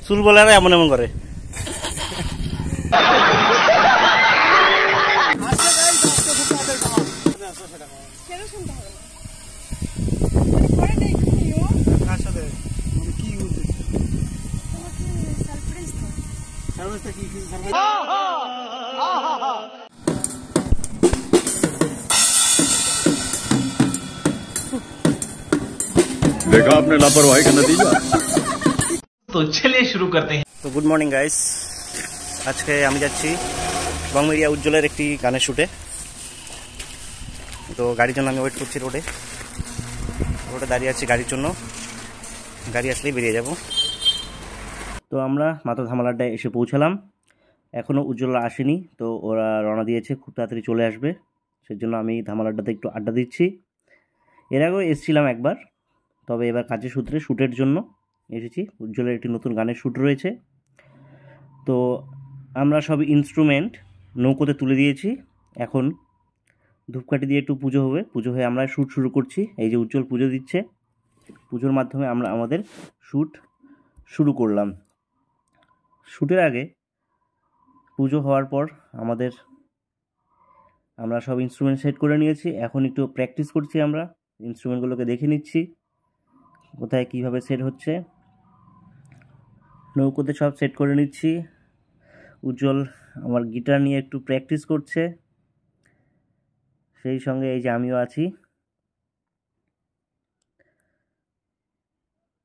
চুল বলে না এমন এমন করে। देखा आपने लापरवाही का नतीजा। तो चलिए शुरू करते हैं। তো গুড মর্নিং গাইস, আজকে আমি যাচ্ছি বংমিডিয়া উজ্জ্বলের একটি গানের শ্যুটে। তো গাড়ির জন্য আমি ওয়েট করছি রোডে দাঁড়িয়ে আছি গাড়ির জন্য, গাড়ি আসলেই বেরিয়ে যাব। তো আমরা মাত্র ধামালাড্ডায় এসে পৌঁছালাম, এখনও উজ্জ্বলরা আসেনি। তো ওরা রওনা দিয়েছে, খুব তাড়াতাড়ি চলে আসবে, সেজন্য আমি ধামালাড্ডাতে একটু আড্ডা দিচ্ছি। এর আগেও এসেছিলাম একবার, তবে এবার কাজের সূত্রে শ্যুটের জন্য এসেছি। উজ্জ্বলের একটি নতুন গানের শ্যুট রয়েছে। তো আমরা সব ইনস্ট্রুমেন্ট নৌকোতে তুলে দিয়েছি, এখন ধূপকাঠি দিয়ে একটু পুজো হবে, পুজো হয়ে আমরা শ্যুট শুরু করছি। এই যে উজ্জ্বল পুজো দিচ্ছে, পুজোর মাধ্যমে আমরা আমাদের শ্যুট শুরু করলাম। শ্যুটের আগে পুজো হওয়ার পর আমরা সব ইনস্ট্রুমেন্ট সেট করে নিয়েছি, এখন একটু প্র্যাকটিস করছি। আমরা ইনস্ট্রুমেন্টগুলোকে দেখে নিচ্ছি কোথায় কিভাবে সেট হচ্ছে। নৌকোতে সব সেট করে নিচ্ছি। উজ্জ্বল আমার গিটার নিয়ে একটু প্র্যাকটিস করছে, সেই সঙ্গে এই যে আমিও আছি।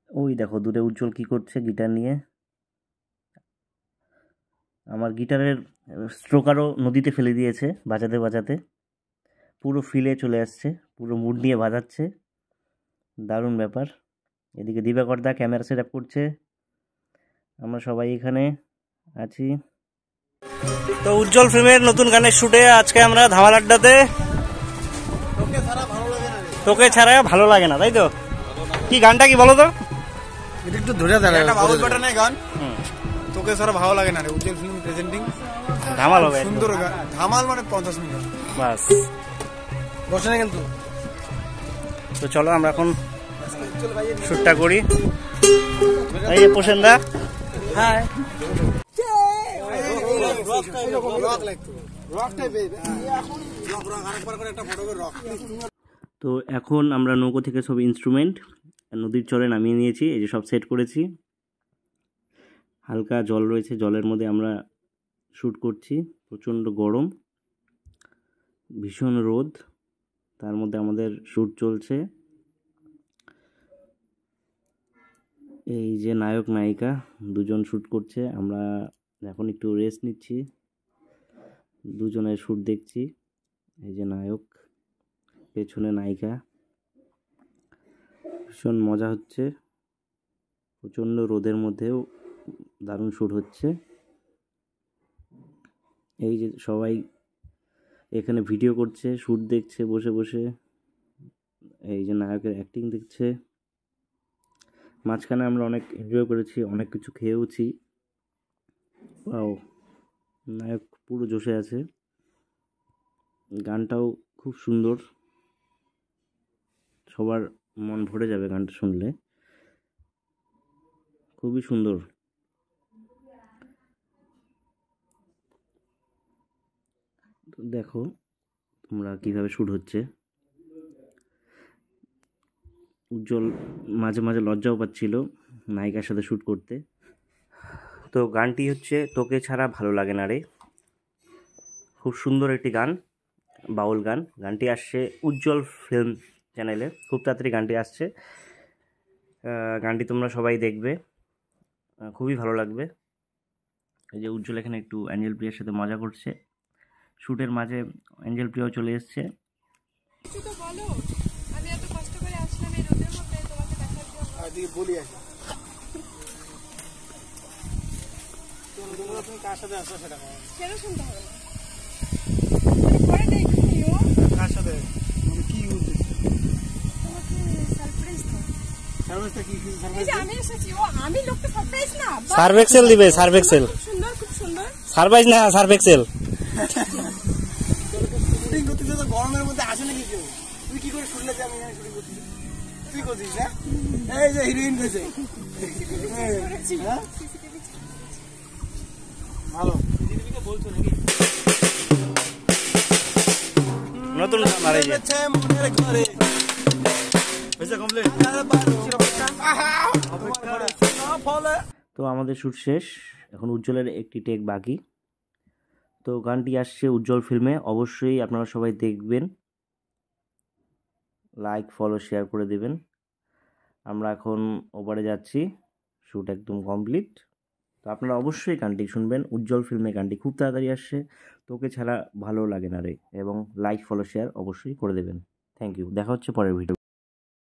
ওই দেখো দূরে উজ্জ্বল কি করছে গিটার নিয়ে। আমার গিটারের স্ট্রোকারও নদীতে ফেলে দিয়েছে, বাজাতে বাজাতে পুরো ফিলে চলে আসছে, পুরো মুড নিয়ে বাজাচ্ছে, দারুণ ব্যাপার। এদিকে দিবাকরদা ক্যামেরা সেট আপ করছে, আমরা সবাই এখানে আছি। তো উজ্জ্বল ফিল্মের নতুন গানের শুটে আজকে আমরা ধামালাড্ডাতে। তোকে ছাড়া ভালো লাগে না, তাই তো? কি গানটা কি বলো তো? এটা একটু ধরে দাঁড়ায়, একটা বাউল বাটনের গান, তোকে ছাড়া ভালো লাগে না রে। উজ্জ্বল ফিল্ম প্রেজেন্টিং ধামাল হবে, সুন্দর গান, ধামাল মানে 50 মিনিট বাস, বসে না কিন্তু। তো চলো আমরা এখন শুটটা করি। এই যে প্রসেনদা, হ্যাঁ তো এখন আমরা নৌকো থেকে সব ইনস্ট্রুমেন্ট নদীর চরে নামিয়ে নিয়েছি, এই যে সব সেট করেছি। হালকা জল রয়েছে, জলের মধ্যে আমরা শ্যুট করছি। প্রচণ্ড গরম, ভীষণ রোদ, তার মধ্যে আমাদের শ্যুট চলছে। এই যে নায়ক নায়িকা দুজন শ্যুট করছে, আমরা এখন একটু রেস্ট নিচ্ছি, দুজনের শ্যুট দেখছি। এই যে নায়ক, পেছনে নায়িকা, ভীষণ মজা হচ্ছে। প্রচণ্ড রোদের মধ্যেও দারুণ শ্যুট হচ্ছে। এই যে সবাই এখানে ভিডিও করছে, শ্যুট দেখছে বসে বসে। এই যে নায়কের অ্যাক্টিং দেখছে। মাঝখানে আমরা অনেক এনজয় করেছি, অনেক কিছু খেয়েওছি। ওয়াও, নায়ক পুরো জোশে আছে, গানটাও খুব সুন্দর, সবার মন ভরে যাবে গানটা শুনলে, খুবই সুন্দর। দেখো তোমরা কিভাবে শ্যুট হচ্ছে। উজ্জ্বল মাঝে মাঝে লজ্জাও পাচ্ছিল নায়িকার সাথে শ্যুট করতে। তো গানটি হচ্ছে তোকে ছাড়া ভালো লাগে না রে, খুব সুন্দর একটি গান, বাউল গান। গানটি আসছে উজ্জ্বল ফিল্ম চ্যানেলে, খুব তাড়াতাড়ি গানটি আসছে। গানটি তোমরা সবাই দেখবে, খুবই ভালো লাগবে। এই যে উজ্জ্বল এখানে একটু অ্যাঞ্জেল প্রিয়ার সাথে মজা করছে, শ্যুটের মাঝে অ্যাঞ্জেল প্রিয়াও চলে এসছে। তুমি কার সাথে আসো সেটা সেটা শুনতে হবে না, কার সাথে মানে কি সারপ্রাইজটা কি সারপ্রাইজ? আমি এসেছি, ও আমি লোককে সারপ্রাইজ না, সার্ভেক্সেল দিবে, সার্ভেক্সেল। খুব সুন্দর, খুব সুন্দর। সারপ্রাইজ না, সার্ভেক্সেল। শুটিং করতেছে তো গরমের মধ্যে আসে নাকি কেউ? তুই কি করে শুনলে যে আমি এখানে শুটিং করতেছি? তুই করছিস না এই যে হিরোইন কইছে ভালো দিদিকে বলছো নাকি নতুন গান আর এই যে মনের ঘরে পয়সা কমপ্লিট তো আমাদের শ্যুট শেষ, এখন উজ্জ্বলের একটি টেক বাকি। তো গানটি আসছে উজ্জ্বল ফিল্মে, অবশ্যই আপনারা সবাই দেখবেন, লাইক ফলো শেয়ার করে দেবেন। আমরা এখন ওপারে যাচ্ছি, শ্যুট একদম কমপ্লিট। তো আপনারা অবশ্যই গানটি শুনবেন, উজ্জ্বল ফিল্মে গানটি খুব তাড়াতাড়ি আসছে, তোকে ছাড়া ভালো লাগে না রে, এবং লাইক ফলো শেয়ার অবশ্যই করে দেবেন। থ্যাংক ইউ, দেখা হচ্ছে পরের ভিডিও।